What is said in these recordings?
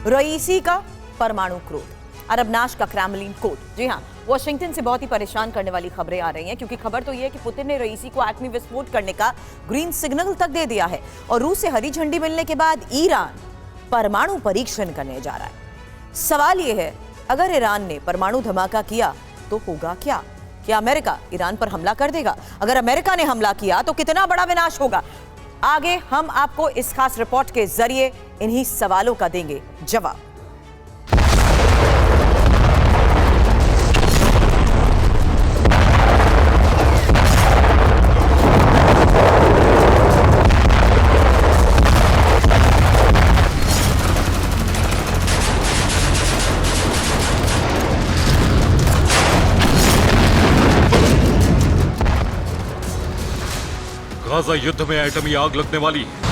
रईसी का परमाणु क्रोध, अरबनाश का क्रेमलिन कोड। जी हां, वॉशिंगटन से बहुत ही परेशान करने वाली खबरें आ रही हैं, क्योंकि खबर तो यह है कि पुतिन ने रईसी को एटमी विस्फोट करने का ग्रीन सिग्नल तक दे दिया है और रूस से हरी झंडी मिलने के बाद ईरान परमाणु परीक्षण करने जा रहा है। सवाल यह है, अगर ईरान ने परमाणु धमाका किया तो होगा क्या? क्या अमेरिका ईरान पर हमला कर देगा? अगर अमेरिका ने हमला किया तो कितना बड़ा विनाश होगा? आगे हम आपको इस खास रिपोर्ट के जरिए इन्हीं सवालों का देंगे जवाब। गाजा युद्ध में एटमी आग लगने वाली है।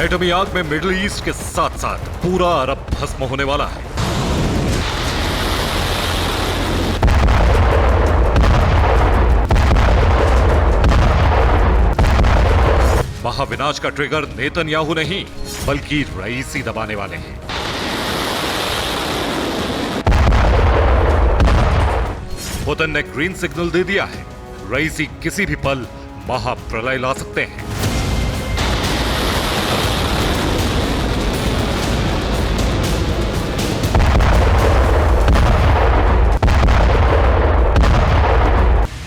एटमी आग में मिडिल ईस्ट के साथ साथ पूरा अरब भस्म होने वाला है। महाविनाश का ट्रिगर नेतन्याहू नहीं, बल्कि रईसी दबाने वाले हैं। पुतिन ने ग्रीन सिग्नल दे दिया है। रईसी किसी भी पल महाप्रलय ला सकते हैं।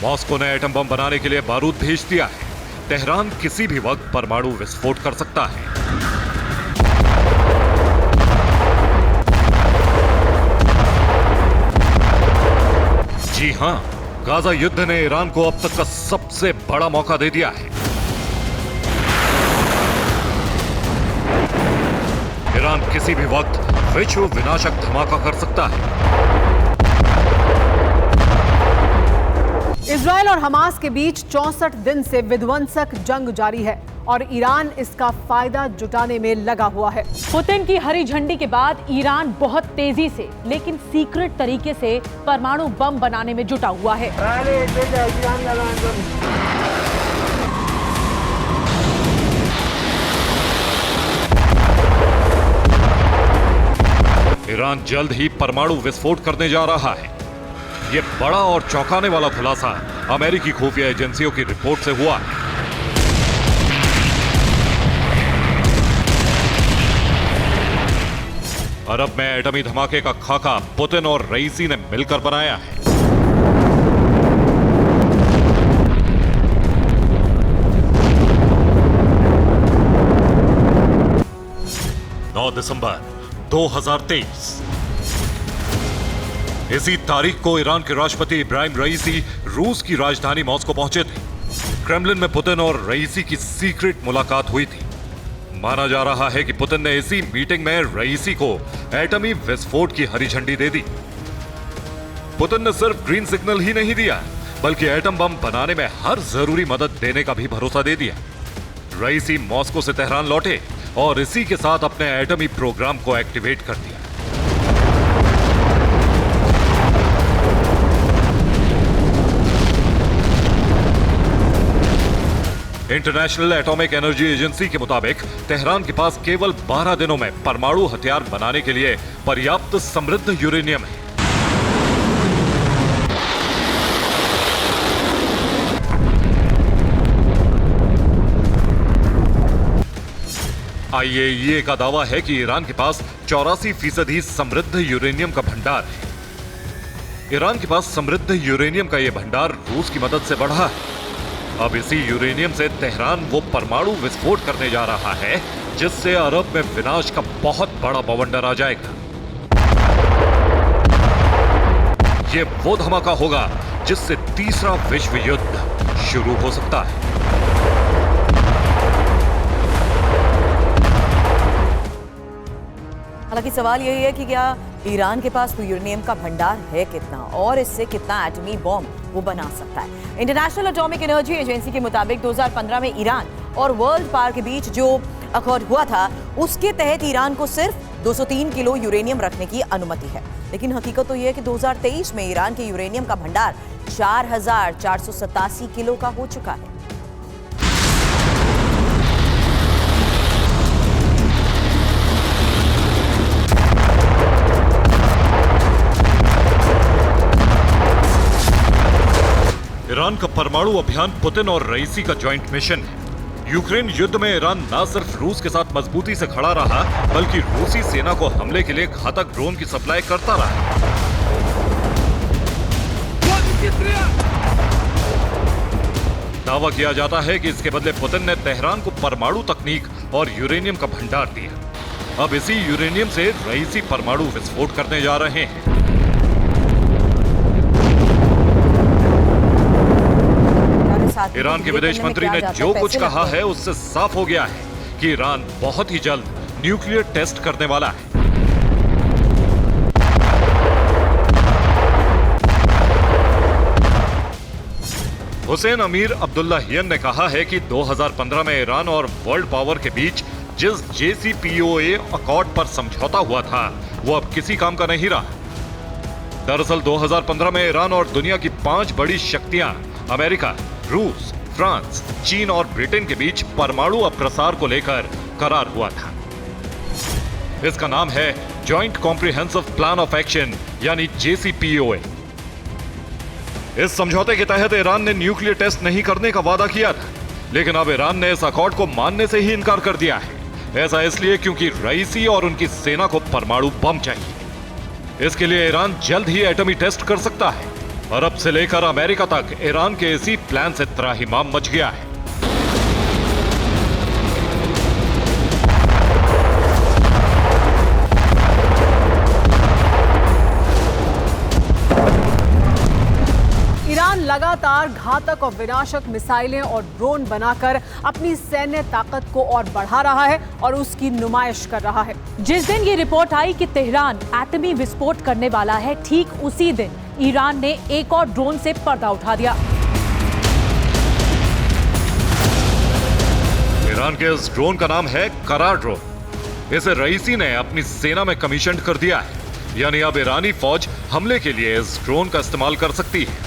मॉस्को ने एटम बम बनाने के लिए बारूद भेज दिया है। तेहरान किसी भी वक्त परमाणु विस्फोट कर सकता है। जी हां, गाजा युद्ध ने ईरान को अब तक का सबसे बड़ा मौका दे दिया है। ईरान किसी भी वक्त विश्व विनाशक धमाका कर सकता है। इजरायल और हमास के बीच 64 दिन से विध्वंसक जंग जारी है और ईरान इसका फायदा जुटाने में लगा हुआ है। पुतिन की हरी झंडी के बाद ईरान बहुत तेजी से लेकिन सीक्रेट तरीके से परमाणु बम बनाने में जुटा हुआ है। ईरान जल्द ही परमाणु विस्फोट करने जा रहा है। ये बड़ा और चौंकाने वाला खुलासा अमेरिकी खुफिया एजेंसियों की रिपोर्ट से हुआ है। अरब में एटमी धमाके का खाका पुतिन और रईसी ने मिलकर बनाया है। दिसंबर 2023 इसी तारीख को ईरान के राष्ट्रपति इब्राहिम रईसी रूस की राजधानी मॉस्को पहुंचे थे। क्रेमलिन में पुतिन और रईसी की सीक्रेट मुलाकात हुई थी। माना जा रहा है कि पुतिन ने इसी मीटिंग में रईसी को एटमी विस्फोट की हरी झंडी दे दी। पुतिन ने सिर्फ ग्रीन सिग्नल ही नहीं दिया, बल्कि एटम बम बनाने में हर जरूरी मदद देने का भी भरोसा दे दिया। रईसी मॉस्को से तेहरान लौटे और इसी के साथ अपने एटमी प्रोग्राम को एक्टिवेट कर दिया। इंटरनेशनल एटॉमिक एनर्जी एजेंसी के मुताबिक तेहरान के पास केवल 12 दिनों में परमाणु हथियार बनाने के लिए पर्याप्त समृद्ध यूरेनियम है। आईएईए का दावा है कि ईरान के पास 84% समृद्ध यूरेनियम का भंडार है। ईरान के पास समृद्ध यूरेनियम का यह भंडार रूस की मदद से बढ़ा है। अब इसी यूरेनियम से तेहरान वो परमाणु विस्फोट करने जा रहा है जिससे अरब में विनाश का बहुत बड़ा बवंडर आ जाएगा। ये वो धमाका होगा जिससे तीसरा विश्व युद्ध शुरू हो सकता है। हालांकि सवाल यही है कि क्या ईरान के पास तो यूरेनियम का भंडार है कितना और इससे कितना एटमी बॉम्ब वो बना सकता है। इंटरनेशनल एटॉमिक एनर्जी एजेंसी के मुताबिक 2015 में ईरान और वर्ल्ड पावर के बीच जो अकॉर्ड हुआ था उसके तहत ईरान को सिर्फ 203 किलो यूरेनियम रखने की अनुमति है। लेकिन हकीकत तो यह है कि 2023 में ईरान के यूरेनियम का भंडार 4487 किलो का हो चुका है। ईरान का परमाणु अभियान पुतिन और रईसी का जॉइंट मिशन है। यूक्रेन युद्ध में ईरान न सिर्फ रूस के साथ मजबूती से खड़ा रहा, बल्कि रूसी सेना को हमले के लिए घातक ड्रोन की सप्लाई करता रहा। दावा किया जाता है कि इसके बदले पुतिन ने तेहरान को परमाणु तकनीक और यूरेनियम का भंडार दिया। अब इसी यूरेनियम से रईसी परमाणु विस्फोट करने जा रहे हैं। ईरान के विदेश मंत्री ने जो कुछ कहा है उससे साफ हो गया है कि ईरान बहुत ही जल्द न्यूक्लियर टेस्ट करने वाला है। हुसैन अमीर अब्दुल्लाहियन ने कहा है कि 2015 में ईरान और वर्ल्ड पावर के बीच जिस JCPOA अकॉर्ड पर समझौता हुआ था वो अब किसी काम का नहीं रहा। दरअसल 2015 में ईरान और दुनिया की 5 बड़ी शक्तियां अमेरिका, रूस, फ्रांस, चीन और ब्रिटेन के बीच परमाणु अप्रसार को लेकर करार हुआ था। इसका नाम है joint comprehensive plan of action यानी JCPOA। इस समझौते के तहत ईरान ने न्यूक्लियर टेस्ट नहीं करने का वादा किया था, लेकिन अब ईरान ने इस अकॉर्ड को मानने से ही इनकार कर दिया है। ऐसा इसलिए क्योंकि रईसी और उनकी सेना को परमाणु बम चाहिए। इसके लिए ईरान जल्द ही एटमी टेस्ट कर सकता है। अरब से लेकर अमेरिका तक ईरान के इसी प्लान से त्राहिमाम मच गया है। ईरान लगातार घातक और विनाशक मिसाइलें और ड्रोन बनाकर अपनी सैन्य ताकत को और बढ़ा रहा है और उसकी नुमाइश कर रहा है। जिस दिन ये रिपोर्ट आई कि तेहरान एटमी विस्फोट करने वाला है, ठीक उसी दिन ईरान ने एक और ड्रोन से पर्दा उठा दिया। ईरान के इस ड्रोन का नाम है करार ड्रोन। इसे रईसी ने अपनी सेना में कमीशन कर दिया है, यानी अब ईरानी फौज हमले के लिए इस ड्रोन का इस्तेमाल कर सकती है।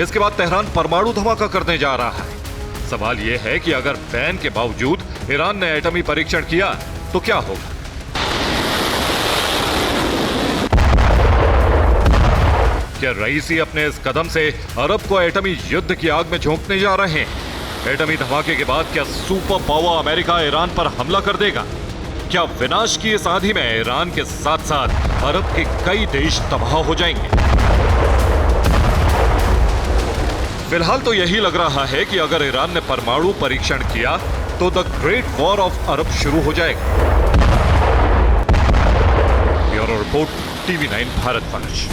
इसके बाद तेहरान परमाणु धमाका करने जा रहा है। सवाल यह है कि अगर बैन के बावजूद ईरान ने एटमी परीक्षण किया तो क्या होगा? क्या रईसी अपने इस कदम से अरब को एटमी युद्ध की आग में झोंकने जा रहे हैं? एटमी धमाके के बाद क्या सुपर पावर अमेरिका ईरान पर हमला कर देगा? क्या विनाश की इस आंधी में ईरान के साथ साथ अरब के कई देश तबाह हो जाएंगे? फिलहाल तो यही लग रहा है कि अगर ईरान ने परमाणु परीक्षण किया तो the great war of Arab शुरू हो जाएगा। Bureau report, TV9 भारतवंश।